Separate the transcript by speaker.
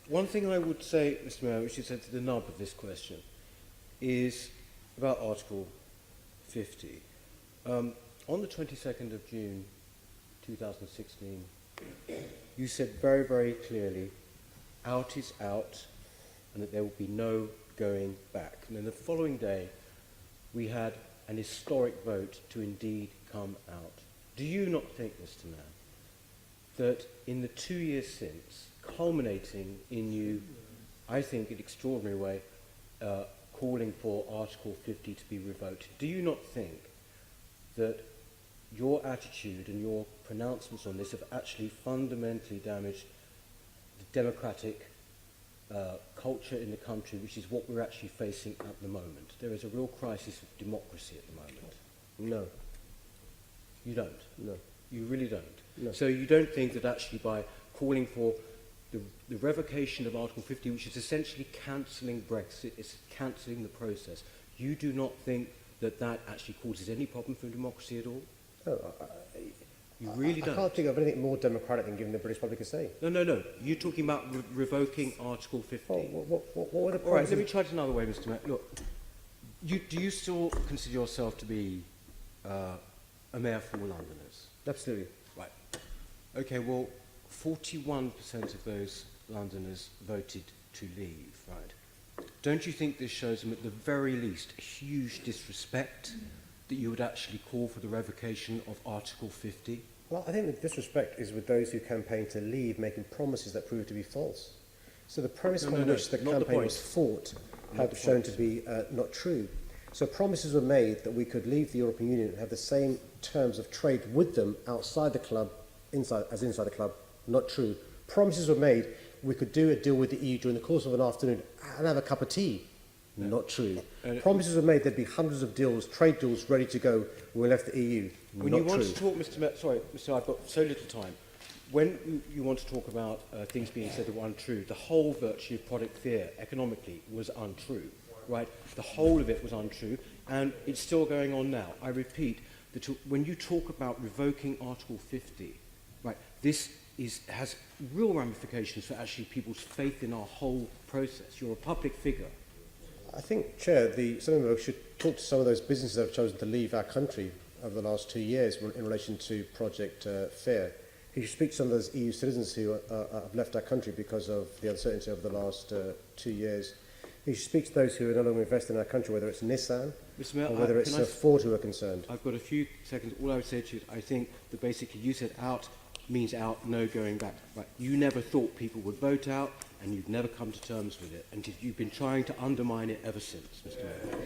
Speaker 1: One thing I would say, Mr. Mayor, which is at the nub of this question, is about Article 50. On the 22nd of June 2016, you said very, very clearly, out is out, and that there will be no going back. And then the following day, we had an historic vote to indeed come out. Do you not think, Mr. Mayor, that in the 2 years since, culminating in you, I think, in an extraordinary way, calling for Article 50 to be revoked, do you not think that your attitude and your pronouncements on this have actually fundamentally damaged the democratic culture in the country, which is what we're actually facing at the moment? There is a real crisis of democracy at the moment.
Speaker 2: No.
Speaker 1: You don't?
Speaker 2: No.
Speaker 1: You really don't?
Speaker 2: No.
Speaker 1: So you don't think that actually by calling for the revocation of Article 50, which is essentially cancelling Brexit, it's cancelling the process, you do not think that that actually causes any problem for democracy at all?
Speaker 2: No,
Speaker 1: You really don't?
Speaker 2: I can't think of anything more democratic than giving the British public a say.
Speaker 1: No. You're talking about revoking Article 50.
Speaker 2: Oh, what were the
Speaker 1: All right,
Speaker 2: problems?
Speaker 1: let me try it another way, Mr. Mayor. Look, do you still consider yourself to be a mayor for all Londoners?
Speaker 2: Absolutely.
Speaker 1: Right. Okay, well, 41% of those Londoners voted to leave, right? Don't you think this shows them, at the very least, a huge disrespect that you would actually call for the revocation of Article 50?
Speaker 2: Well, I think the disrespect is with those who campaign to leave, making promises that prove to be false. So the premise on which the campaign was fought had shown to be not true. So promises were made that we could leave the European Union and have the same terms of trade with them outside the club, inside the club. Not true. Promises were made we could do a deal with the EU during the course of an afternoon and have a cup of tea. Not true. Promises were made there'd be hundreds of deals, trade deals, ready to go when we left the EU.
Speaker 1: When you want to talk, Mr. Mayor, sorry, Mr. I've got so little time. When you want to talk about things being said that were untrue, the whole virtue of Project Fear economically was untrue, right? The whole of it was untrue, and it's still going on now. I repeat, that when you talk about revoking Article 50, right, this has real ramifications for actually people's faith in our whole process. You're a public figure.
Speaker 2: I think, Chair, some of us should talk to some of those businesses that have chosen to leave our country over the last 2 years in relation to Project Fair. He should speak to some of those EU citizens who have left our country because of the uncertainty over the last 2 years. He should speak to those who are no longer investing in our country, whether it's Nissan or whether it's Ford who are concerned.
Speaker 1: I've got a few seconds. All I would say to you is I think that basically you said out means out, no going back. Right? You never thought people would vote out, and you've never come to terms with it, and you've been trying to undermine it ever since, Mr. Mayor.